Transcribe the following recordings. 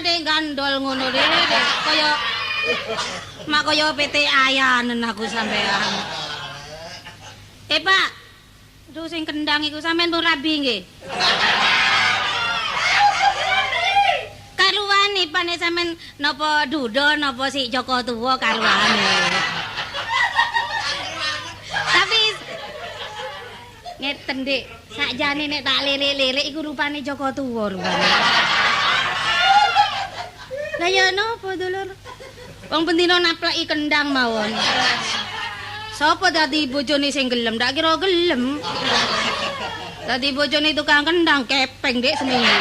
Dek gandol ngono Dek. Kaya PT ayanen aku sampean. Pak. Duh sing kendang iku sampean pun rabi nggih. Karuane pane sampean napa Dudo napa si Joko Tuwa karuane. Tapi ngeten Dik, sakjane nek tak lirik-lirik iku rupane Joko Tuwa rupane. Lah ya napa dulur? Wong pendino napleki kendang mawon. Sapa dadi bojone sing gelem? Ndak kira gelem. Dadi bojone tukang kendang kepeng Dik seminggu.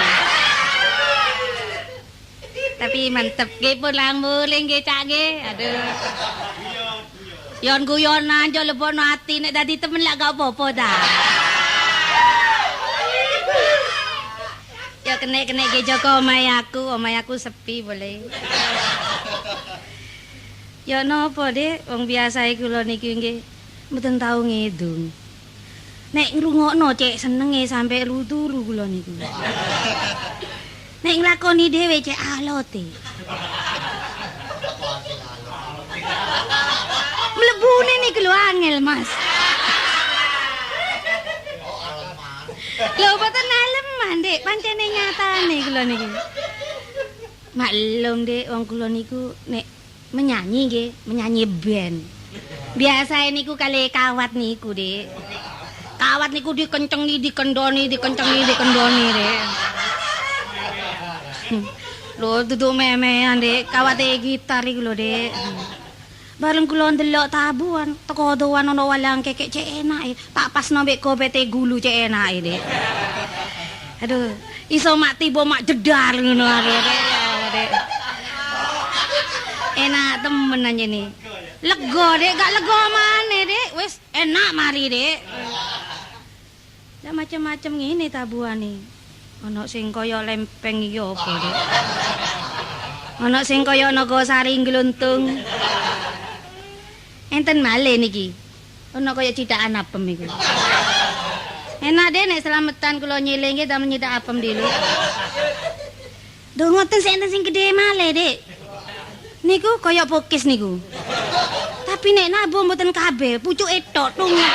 Tapi mantep nggih pulang mulih nggih Cak nggih. Aduh. Yon guyonan aja lebono ati nek dadi temen lak gak apa-apa ta. Ya kene-kene nggih Joko omahe aku sepi boleh. Ya napa Dik, wong biasae kula niki nggih mboten tau ngidung. Nek ngrungokno cek senenge sampe turu kula niku. Nek nglakoni dhewe cek alote. Mlebune niku lho angel, Mas. Lho mboten aleman, Dik, pancene nyatane kula niki. Maklum Dik, wong kula niku nek menyanyi nggih, menyanyi band. Biasae niku kali kawat niku, Dik. Kawat niku dikencengi, dikendoni, Dik. Lho dudu memean, Dik. Kawate gitar iku lho, Dik. Bareng kula ndelok tabuhan, teko doan ana walang kekek cek enake. Tak pasno mbek kopete gulu cek enake, Dik. Aduh, iso mak tiba mak jedar ngono arek, Dik. Enak temen aja nih. Lega Dek, gak lega maneh Dek. Wis enak mari Dek. Ya macam-macam ngene tabuhane. Ana sing kaya lempeng iki apa Dek? Ana sing kaya Nagasari gluntung. Enten malih niki. Ana kaya cithakan apem iku. Enak Dek nek selametan kula nyeling nggih ta nyithak apem dulu. Duh ngoten sing gedhe malih Dek. Niku kaya pokis niku. Tapi nek nabuh mboten kabeh, pucuke tok tungut.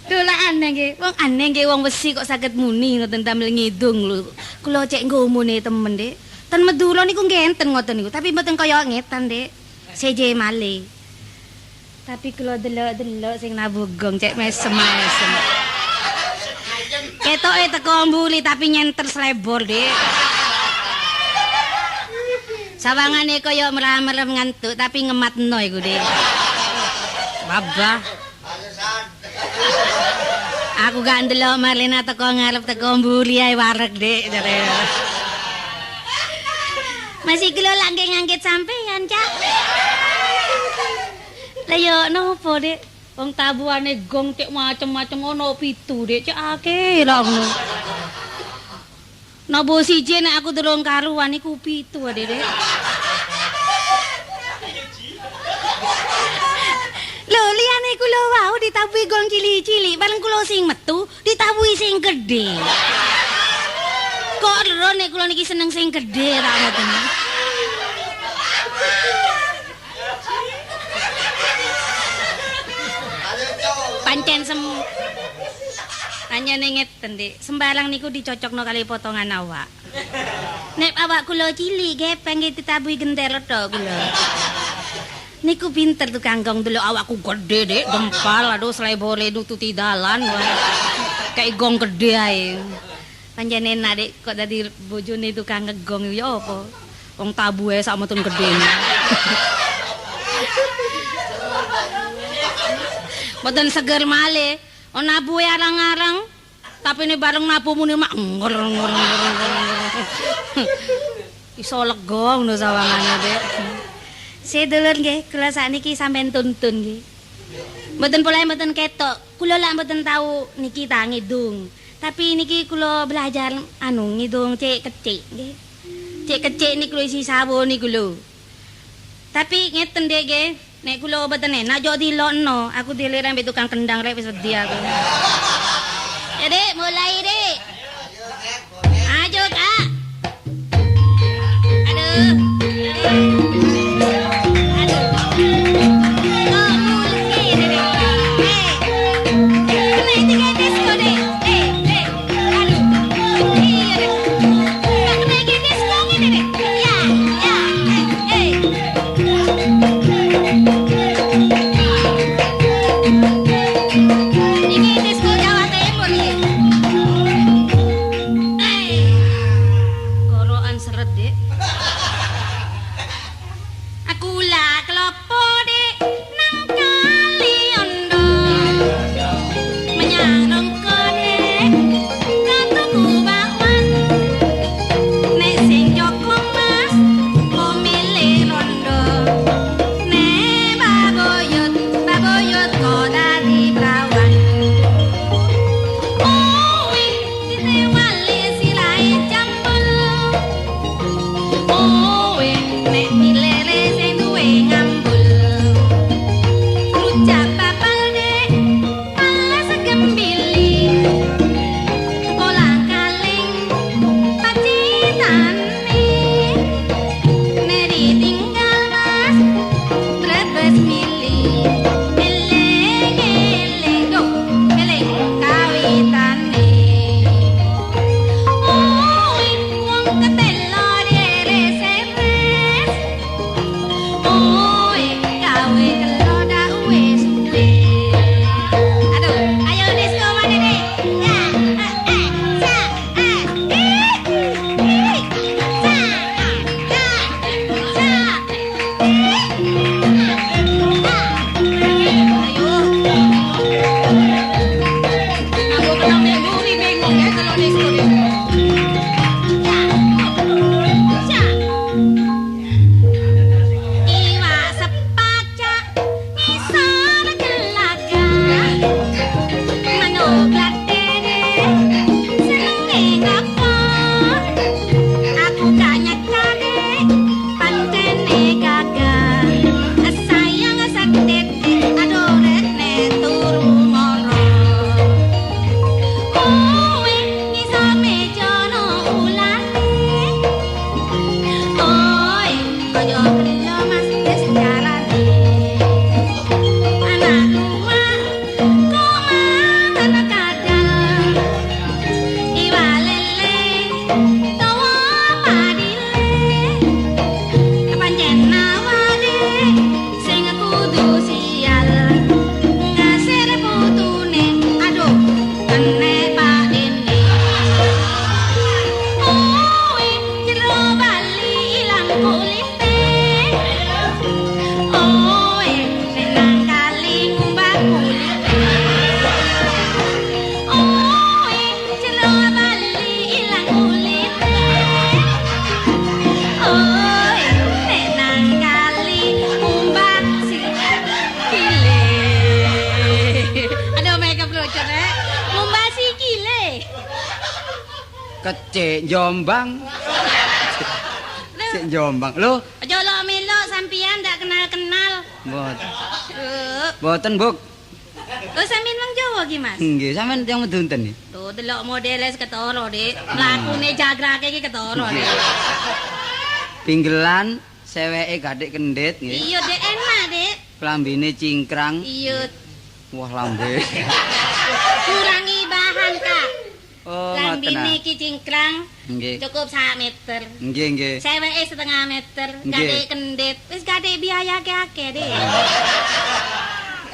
Dolan aneh nggih. Wong aneh nggih wong wesi kok saged muni ngoten tampil ngidung lho. Kula cek ngomone temen, Dik. Ten Madura niku nggih enten ngoten niku, tapi mboten kaya ngetan, Dik. Seje malih. Tapi kula delok-delok sing nabuh gong cek mesem-mesem. Ketoke teko mbuli tapi nyenter slebor, Dik. Sawangane kaya merem-merem ngantuk tapi ngematno iku, Dik. Babah. Aku gak ndelok Marlena teko ngarep teko mbuli ae wareg, Dik. Masih kula lagi ngangkit sampean, Cak. Lah yo nopo, Dik? Wong tabuhane gong cek macem-macem ono 7 Dik, cek akeh lho ngono. Nopo siji nek aku durung karuan iku 7 Dik. Lho liyane kula wau ditabuhi gong cilik-cilik, bareng kula sing metu ditabuhi sing gedhe. Kok lho nek kula niki seneng sing gedhe ta ngoten. Pancen anyane ngeten Dik, sembarang niku dicocokno kali potongan awak. Nek awak kula cilik gepeng ditabuhi gender tok kula. Niku pinter tukang gong delok awakku gede Dik, gempal aduh slebore nututi dalan kayak gong gede ae. Pancen enak Dik kok dadi bojone tukang ngegong ya apa? Wong tabuhe sak metun gedene. Mboten seger malih. Ana nabuhe arang-arang, tapi ini bareng nabu muni mak ngor. Iso lega ngono sawangane, Dik. Sedulur nggih, kula sakniki sampean tuntun nggih. Mboten pola mboten ketok. Kula lak mboten tau niki ta ngidung. Tapi niki kula belajar ngidung cek kecik nggih. Cek kecik niku isi sawon niku lho. Tapi ngeten Dik nggih. Nek kula mboten enak yo dilokno, aku dilir ambek tukang kendang rek wis wedi aku. Ya Dik, mulai Dik. Kecik Jombang. Cek Jombang. Lho, aja lo melo sampean ndak kenal-kenal. mboten. Loh, Mboten, Buk. oh sampean wong Jawa ki, Mas? Nggih, sampean tiyang medunten iki. Tuh delok modele ketara, Dik. Mlakune jagrake iki ketara, Dik. Pinggelan, seweke gathik kendhit nggih. Iya, Dik, enak, Dik. Klambine cingkrang. Iya, Wah, lambe. kurangi bahan, Kak. Oh, ngoten. Lambine iki cingkrang. Nggih. Cukup 1 meter. Nggih, nggih. Seweke setengah meter, Nggih. gathik kendhit. Wis gathik biaya akeh-akeh, Dik.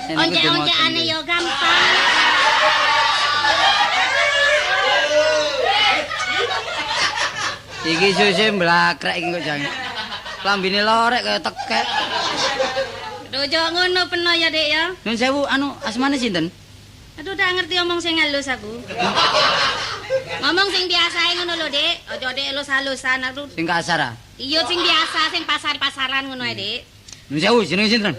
Niku Once-oncekane ngoten, yo gampang. Iki suse mlakrek iki kok jange. Klambine lorek kaya tekek. Ojo ngono peno ya, Dik ya. Nun sewu asmane sinten? Aduh, tak ngerti omong sing halus aku. Ngomong sing biasae ngono lho, Dik. Aja Dik halus-halusan aku. Sing kasar ah. Iya sing biasa, sing pasar-pasaran ngono ae, Dik. Nun sewu jenenge sinten?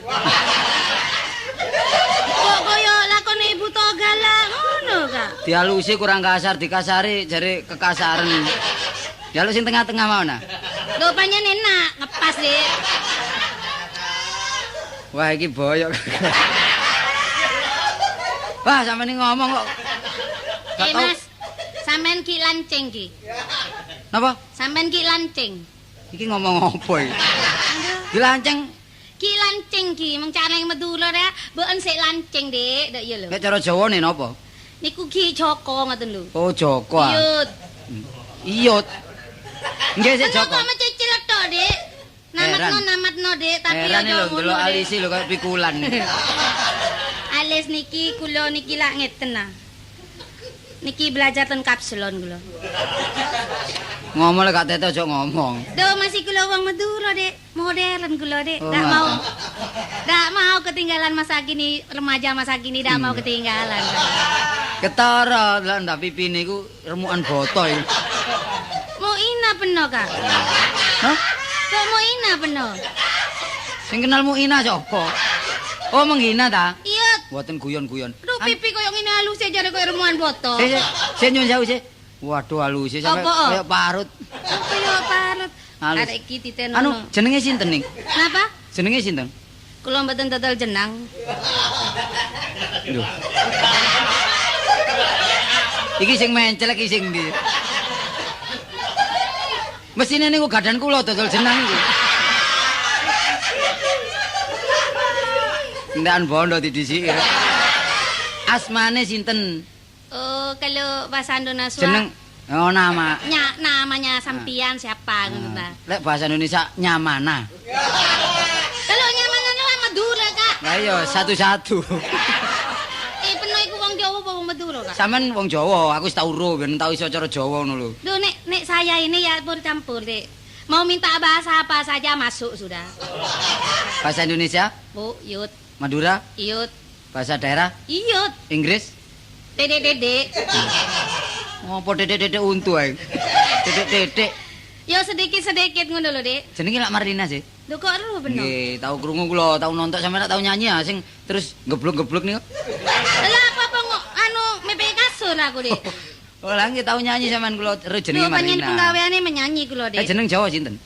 Kok koyo lakone Ibu Toga lah ngono, Kak. Dialusi kurang kasar, dikasari jare kekasaran. Dialus sing tengah-tengah mau nah. Lho panjen enak, ngepas, Dik. Wah, iki boyok. Wah, sampeyan iki ngomong kok. Gak tau. Mas, sampean ki lancing ki. Napa? Sampean ki lancing. Iki ngomong apa iki? Dilanceng. Ki lancing ki, mung carane Madura ya, mboken sik lancing, Dik. Nduk iya lho. Nek cara Jawane napa? Niku ki Joko ngoten lho. Oh, Joko ah. Iyut. Iyut. Nggih sik Joko. Joko. Kok mecicil tok, Dik. Namatno, Dik, tapi Heran aja lho ngono. delok Dik. alisi lho kaya pikulan. Alis niki kula niki lak ngeten nah. Niki belajar ten Kapselon kula. Ngomong lek gak tete aja ngomong. Do masih kula wong Madura, Dik. Modern kula, Dik. Oh, Ndak mau ketinggalan masa kini, remaja masa kini ndak mau ketinggalan. Ketara lek ndak pipine iku remukan boto iki. Mau ina peno, Kak. Hah? Kok mau ina peno? Sing kenalmu Ina sapa? Oh, menghina ta? Iya. Mboten guyon-guyon. Aduh pipi koyo ngene halus jare koyo remuan boto. Sik nyun jauh sik. Waduh halus sampe Apa, oh? kaya parut. Koyo parut. Halus. Arek iki ditenono. Anu, jenenge sinten ning? Napa? Jenenge sinten? Kula mboten dodol jenang. Lho. Iki sing mencel iki sing ndi? Mesine niku gadan kula dodol jenang iki. Ndak bondo didhisiki. Asmane sinten? Oh, kalau bahasa Indonesia Jeneng nama. namanya sampian siapa ngono ta. Lek bahasa Indonesia Nyamana. Kalau nyamana lah Madura, Kak. Lah iya satu-satu. Peno iku wong Jawa apa wong Madura, Kak? Sampeyan wong Jawa, aku wis tau ro ben tau iso cara Jawa ngono lho. Duh, nek saya ini ya campur, Dek. Mau minta bahasa apa saja masuk sudah. Bahasa Indonesia, Bu, yut, Madura, yut, bahasa daerah, iyut, Inggris. dede. Ngopo titik-titik untu ae. Titik-titik. Ya sedikit-sedikit ngono lho, Dik. Jenenge lak Marlina sih. Lho kok ero bener? Nggih, tau krungu kula, tau nonton sampeyan tau nyanyi ya sing terus geblok-geblok niku. Lah apa kok anu mepek kasur aku, Dik. Oh, lah nggih tau nyanyi sampeyan kula jenenge Lho panjen Marlina. penggaweane menyanyi kula, Dik. Jeneng Jawa sinten?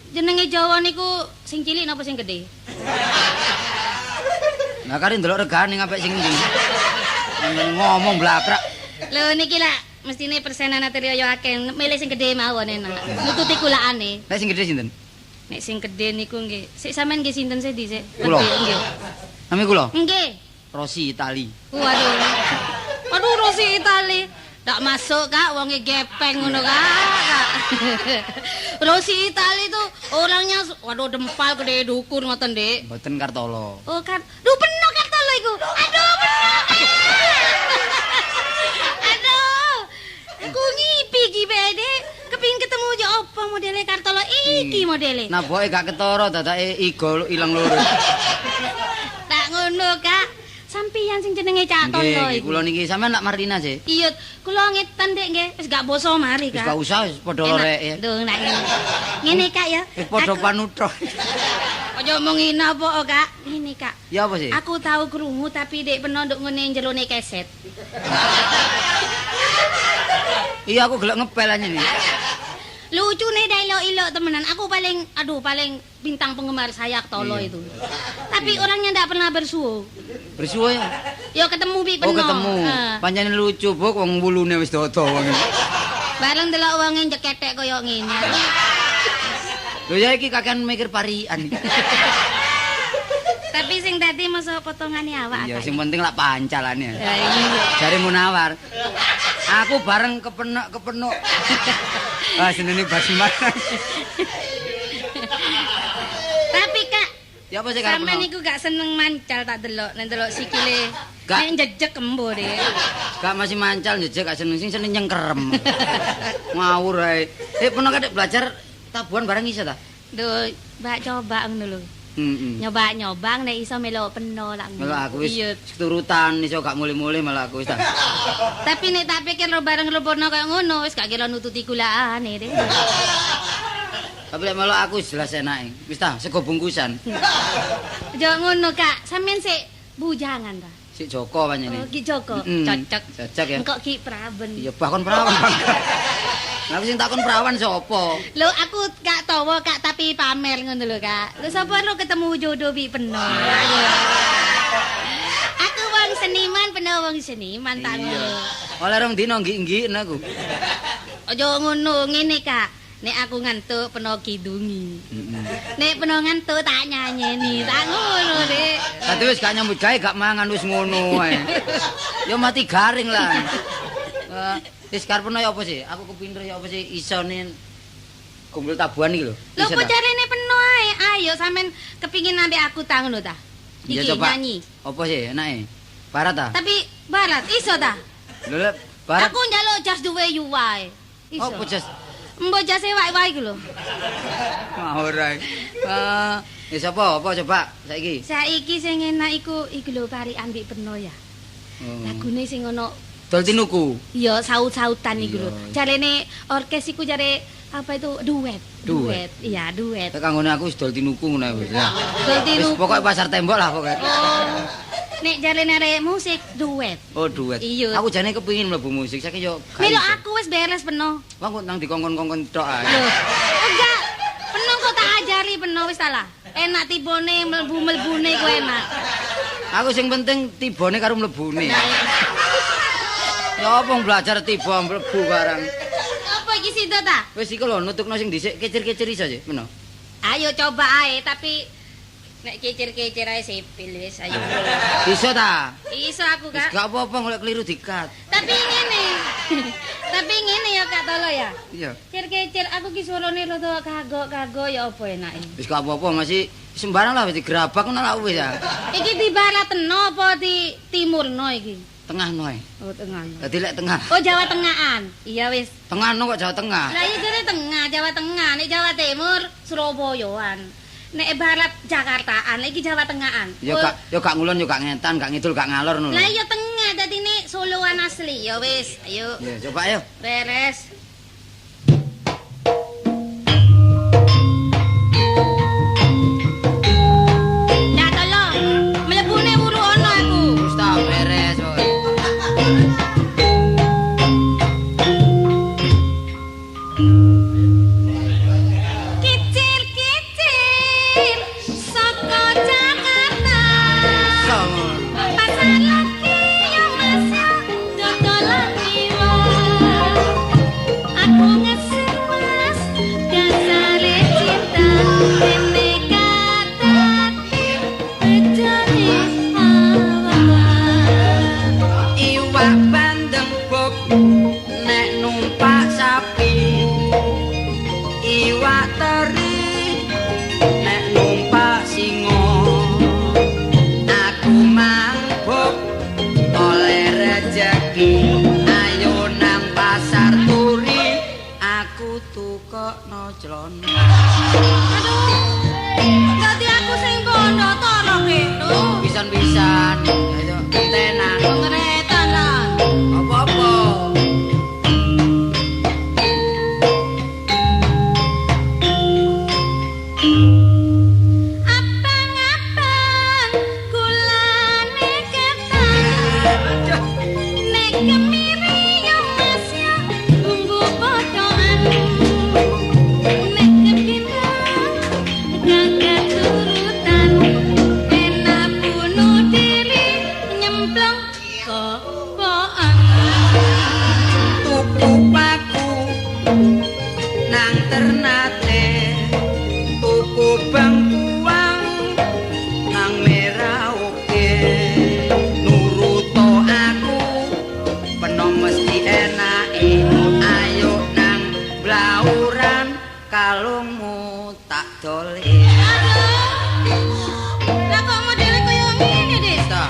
Jenenge Jawa niku sing cilik napa sing gedhe? Nah, kari ndelok regane ngapik sing endi. Ngomong blakrak. Lho niki lah mestine persenan ate yo akeh, milih sing gedhe mawon enak. Nututi kulakane. Nek sing gedhe sinten? Nek sing gedhe niku nggih. Sik sampean nggih sinten sih dhisik? Kula. Nggih. Nami kula? Nggih. Rosi Itali. Waduh. Waduh Rosi Itali. Tak masuk Kak, wonge gepeng ngono Kak. Rosi Itali tuh orangnya waduh dempal gede dukur ngoten, Dik. Mboten Kartolo. Oh kan. Duh penuh Kartolo iku. Aduh penuh. Aduh. Aku ngipi iki bae, Dik. Kepengin ketemu yo apa modele Kartolo iki modele. Nah, boke gak ketara dadake igo ilang loro. Tak ngono, Kak. Sampeyan sing jenenge Cak Tondo Nggih, iku. kula niki sampean lak Marlina sih. Iya, kula ngetan Dik nggih. Wis gak boso mari, Wis Kak. gak usah wis padha lorek ya. Duh, nak ngene. Ngene, Kak ya. Wis padha Aku- panutra. Aja omong ngina apa, Kak. Ngene, Kak. Ya apa sih? Aku tahu krungu tapi Dik peno nduk ngene jerone keset. Iya aku gelek ngepel aja nih. Lucune dah ilok-ilok temenan. Aku paling bintang penggemar saya Tolo Iya. itu. Tapi orangnya ndak pernah bersuo. Bersuwe ya. Yo ketemu Bi Oh peno. ketemu. Pancen lucu buk wong wulune wis dodo wong. Bareng delok wonge njeketek koyo ngene. Lho ya iki kakean mikir parian. Tapi sing dadi masa potongane awak Iya Kak. sing penting lak pancalane. Ya iya. Jare Munawar. Aku bareng kepenuk. Ah senene basiman. Tapi Kak, Ya apa sih karep? sampean niku gak seneng mancal tak delok, nek delok sikile. Gak. Nek jejeg embo Dik. Gak masih mancal njejek gak seneng sing seneng nyengkerem. Ngawur ae. Pernah kadek belajar tabuhan bareng iso ta? Duh, mbak coba ngono lho. Heeh. Nyoba-nyoba nek iso melok peno lak ngono. Malah aku wis Iya. turutan iso gak mulih-mulih malah aku wis ta. Tapi nek tak pikir lo bareng lebono kaya ngono wis gak kira nututi kulaane Dik. Tapi lek malah aku wis jelas enake. Wis ta sego bungkusan. Aja ngono Kak, sampean sik bujangan ta. Sik Joko Oh, panjenengan. Ki Joko, Mm-mm. cocok. Cocok ya. Engkok Ki Praben. Iya bahkan perawan. Lah aku sing takon perawan sapa? Lho aku gak tawa Kak tapi pamer ngono lho Kak. Lho sapa lo ketemu jodoh Bi peno. Ayo. Aku wong seniman peno wong seniman tak ngono. Oleh rong dino nggih-nggih aku. Aja ngono ngene Kak. Nek aku ngantuk peno kidungi. Nek peno ngantuk tak nyanyeni. Tak ngono Dik. Dadi wis gak nyambut gawe gak mangan wis ngono ae. Ya mati garing lah. Wis karepno ya apa sih? Aku kepinter ya apa sih isone kumpul tabuhan iki lho. Lho Bisa kok ta? jarene peno ae. Ayo sampean kepingin ambek aku ta ngono ta? Iya Iki coba. nyanyi. Apa sih enake? Barat ta? Tapi barat iso ta? Lho lek barat. Aku njaluk just the way you wae. Iso. Apa jas? Mbok jase wae-wae iku lho. Ngawur ae. Wis apa coba saiki? Saiki sing enak iku lho pari ambek peno ya. Lagune sing ono Dol tinuku. ya saut-sautan iku lho. Iya. Jarene orkes iku jare apa itu duet. Duet. Iya, duet. Tek kanggone aku wis dol tinuku ngono ae wis. Ya. Dol Wis tinuku. pokoke pasar tembok lah pokoke. Oh. Nek jarene arek musik duet. Oh duet. Iya. Aku jane kepengin mlebu musik saiki yo. gak Melo iso. aku wis beres peno. Wong kok nang dikongkon-kongkon tok ae. Loh, enggak. Peno kok tak ajari peno wis salah. Enak tibone mlebu-mlebune ku enak. Aku sing penting tibane karo mlebune. Ya apa belajar tiba mlebu barang. Apa iki sido ta? Wis iku lho nutukno sing dhisik kecir-kecir iso sih, meno. Ayo coba ae tapi nek kecir-kecir ae sipil wis ayo. Iso ta? Iso aku, Wis Kak. gak apa-apa golek keliru dikat. Tapi ngene. Tapi ngene ya Kak Tolo ya. Iya. Kecir-kecir aku ki suarane rada kagok-kagok ya apa enake. Wis gak apa-apa masih sembarang lah wis digerabak ngono lah wis ya. Iki di baratno apa di timurno iki? Tengah noe. Oh, tengah. Dadi lek tengah. Oh, Jawa Tengahan. Iya wis. Tengah no kok Jawa Tengah. Lah iya jare tengah, Jawa Tengah, nek Jawa Timur Surabayaan. Nek barat Jakartaan, iki Jawa Tengahan. Ya gak ngulon, ya gak ngetan, gak ngidul, gak ngalor ngono. Lah iya tengah dadi nek Soloan asli. Ya wis, ayo. Ya coba ayo. Beres. Ya tolong, mlebune wuru ana aku. Wis ta beres. Kicir-kicir saka Jakarta. Pasar lagi yo Mas yo dodolan iwa. Aku ngesir Mas dasare cinta dene katati bejane awa. Iwak bandeng bok nek numpak sapi. Iwak teri nek numpak singo. Aku mangkok oleh rejeki. Ayo nang pasar turi aku tukokno celana. Aduh. Dadi aku sing bondo tolong itu. Pisan-pisan. Ayo tenan. Pengeretan lah. Apa-apa. Abang-abang kulane ketan. Nek kemiri yo Mas yo tunggu podokan. Nek kepindang gagah turutan. Enak bunuh diri nyemplung kokoan. Tuku paku nang Ternate. Tuku bangkuang nang Merauke. Nuruto aku penom mesti enake. Ayo nang Blauran kalungmu tak dole. Lah kok modele koyo ngene, Dik? Ta.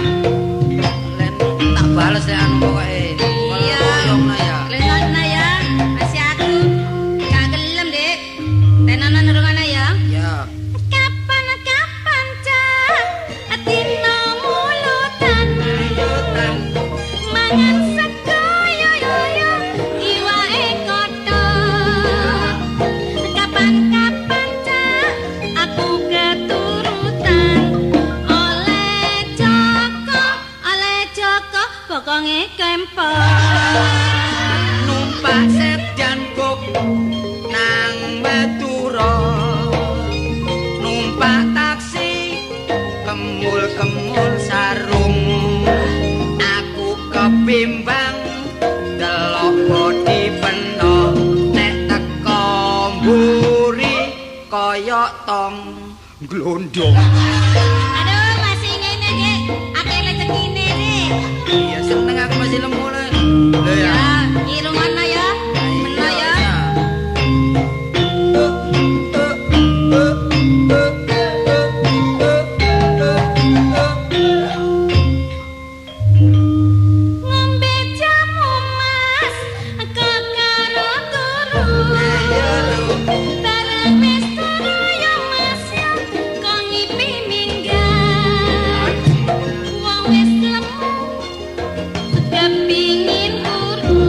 Len tak bales ya anu pokoke. Iya. Koyongna ya. Lenana ya, masih aku gak gelem, Dik. Tenanan nurungana ya. Ya. Kapan-kapan cak dina mulutan. Mangan sego yo yo yo iwake kothok. Kapan-kapan cak aku keturutan. Oleh Joko bokonge kempot. Numpak sedan kok nang Madura. Numpak taksi kemul-kemul sarung. Aku kebimbang delok bodi peno nek teko mburi kaya tong glondong. Aduh, masih ngene, Dik. Akeh rezekine, Dik. Iya seneng aku masih lemu lho. Lho ya. Ya, irungana ya. Mena ya. Ngombe jamu Mas, kok karo turu. Bareng wis turu ya Mas ya, kok ngipi minggat. Wong wis lemu, kepingin turu.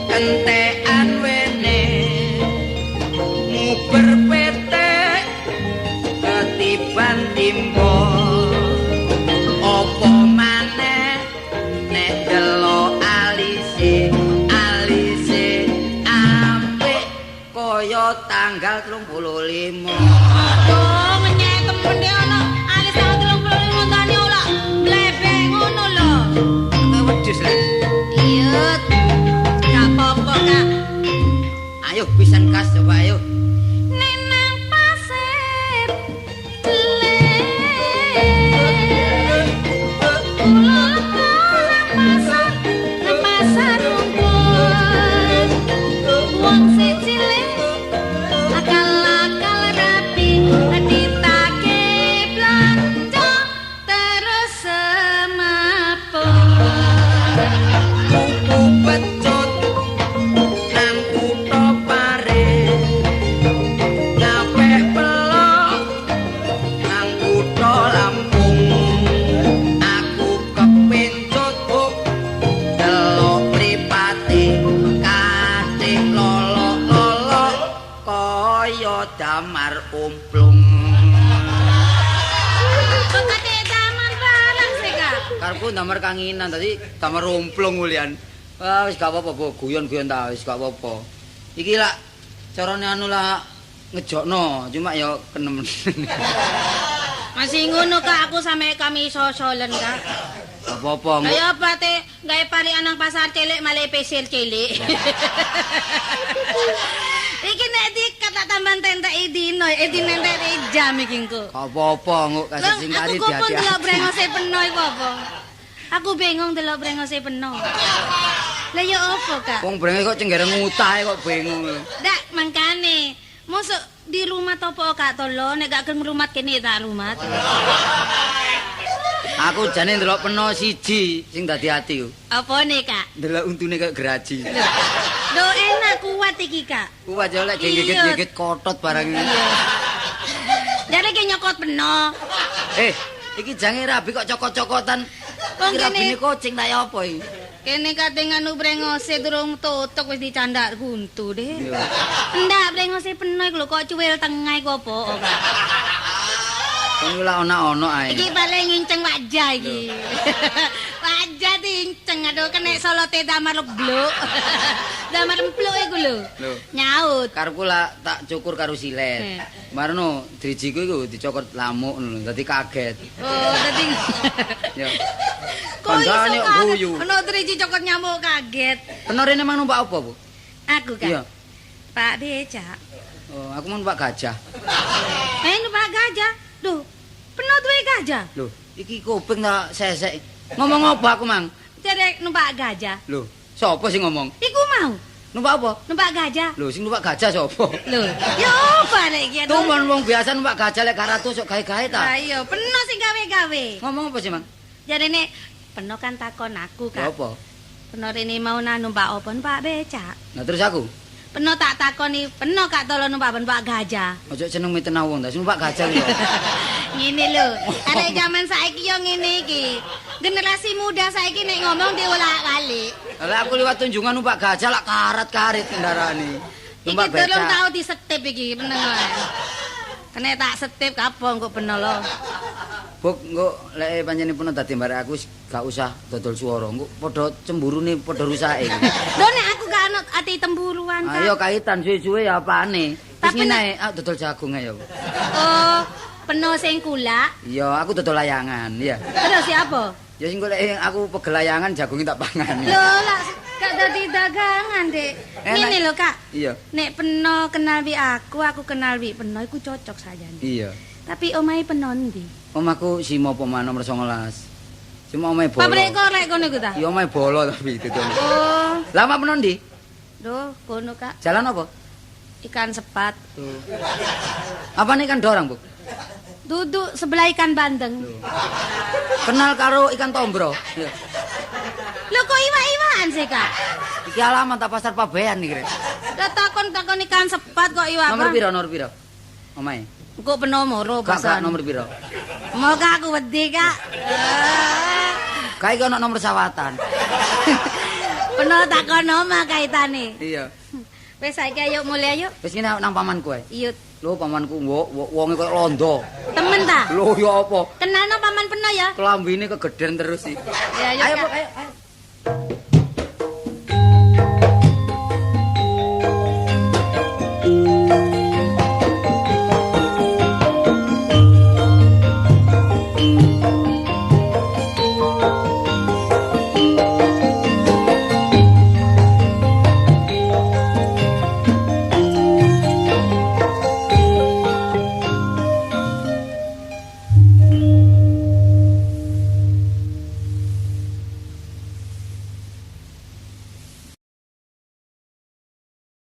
entekan wene nguber petek ketiban timbo apa maneh nek delok alise apik kaya tanggal 35. Aduh, menyek temen dia ana alis tanggal 35 tani ora blebek ngono lho. Kok wedhus lho. Iya. Gak apa-apa, Kak. Ayo pisan kas coba ayo. Nenang pasir le kula nang pasar rumput wong sicile akal-akal rapi ditake blanja terus semaput Kuku pecut nang kutha Paris ngapeh pelok nang kutha Lampung aku kepincut delok mripate kathik lolok-lolok kaya damar umplung. Pokoknya zaman barang sih, Kak. Karepku damar kanginan tadi damar umplung ulian. Wah wis gak apa-apa, Bu. Guyon-guyon ta wis gak apa-apa. Iki lak carane anu lah ngejokno, cuma ya kenemen. Masih ngono, Kak, aku sampe kami sosolen, Kak. Apa-apa. Kaya apa te gawe parian nang pasar cilik malah pesir cilik. Iki nek dikat tak tambah tentek dino, dinentek jam iki engko. Apa-apa nguk kasih sing kari Aku kok hati-hati. delok brengose peno iku apa? Aku bingung delok brengose peno. Lah ya apa, Kak? Wong brenge kok cengereng ngutahe kok bingung. Ndak mangkane. Mosok di rumah topo Kak tolo nek gak gelem rumat kene tak rumat. Aku jane ndelok peno siji sing dadi ati ku. Apa nih, Kak? Ndelok untune kayak geraji. Do enak kuat iki, Kak. Ku aja lek gigit-gigit kotot barang ini. Jare ki nyokot peno. Iki jange rabi kok cokot-cokotan. Wong Iki rabine kene kucing ta ya apa iki? kene kadang anu brengose durung tutuk wis dicandak guntu deh. Ndak brengose peno iku lho kok cuwil tengah iku apa, Kak? Ini lah ono-ono ae. Iki paling nginceng wajah iki. Wajah diinceng aduh kena solote damar bluk. Damar empluk iku lho. Lho. Nyaut. Karepku lah tak cukur karo silet. Marno drijiku iku dicokot lamuk ngono dadi kaget. Oh, dadi Ya. kok iso Kancane kaget? guyu. Ono driji cokot nyamuk kaget. Peno rene mang numpak apa, Bu? Aku kan. Iya. Pak becak. Oh, aku mau numpak gajah. Numpak gajah. Duh, peno duwe gajah. Loh, iki kuping tak sesek. Ngomong apa aku, Mang? Jadi numpak gajah. Loh, sapa sing ngomong? Iku mau Numpak apa? numpak gajah. Loh, sing numpak gajah sapa? Lho, ya apa nek iki? Tumpon wong biasa numpak gajah lek 200 sok gawe-gawe ta. Lah iya, peno sing gawe-gawe. Ngomong apa sih, Mang? Jadi nek peno kan takon aku, Lha Kak. apa? Peno rene mau numpak apa? Numpak becak. Nah, terus aku Peno tak takoni, peno Kak tolong numpak gajah. ojo seneng mitena wong ta, sing numpak gajah lho. Ngene lho, arek zaman saiki yo ngene iki. Generasi muda saiki nek ngomong diolak-alik. Lah aku liwat tunjungan numpak gajah lak karat-karit kendaraane. Iki Numpak durung becak. tau disetip iki, meneng wae. Kene tak setip kapong kok peno lho. Buk, engko lek panjenengan dadi mbare aku wis gak usah dodol swara. Engko padha cemburune padha rusake. Lho nek aku gak ana ati temburuan, Kak. Ayo kaitan suwe-suwe ya apane. Wis Tapi ngene ae, aku dodol jagung ae ya. Oh, peno sing kulak. Iya, aku dodol layangan, ya. Terus siapa? Ya sing golek aku pegel layangan jagungnya tak pangan. Lho, lah gak dadi dagangan, Dek. Ngene lho, Kak. Iya. Nek peno kenal wi aku kenal wi peno iku cocok sajane. Iya. Tapi omahe peno ndi? Omahku Simo Poma nomor 19. Cuma omahe bolo. Pabrik korek kono iku ta? Iya omahe bolo tapi dodol. Oh, Lama peno ndi? lho, kono, Kak. Jalan apa? Ikan sepat. Apa nih ikan dorang, Bu? Duduk sebelah ikan bandeng. Kenal karo ikan tombro. Iya. Lho kok iwak-iwakan sih, Kak? Iki alamat tak pasar Pabean iki, Rek. Lah takon ikan sepat kok iwak. Nomor piro? Nomor piro? Omahe. Kok peno moro Gak pasan. nomor piro? Mau Kak aku wedi, Kak. Kae iki ana nomor sawatan. Peno takono mah kaitane. Iya. Wis saiki ayo mulai ayo. Wis ngene nang pamanku ae. Iya. Lho pamanku wonge koyo londo. Temen ta? Lho ya apa? Kenalno paman Peno ya. Klambine kegeden terus sih. Ya, Ayo, ayo.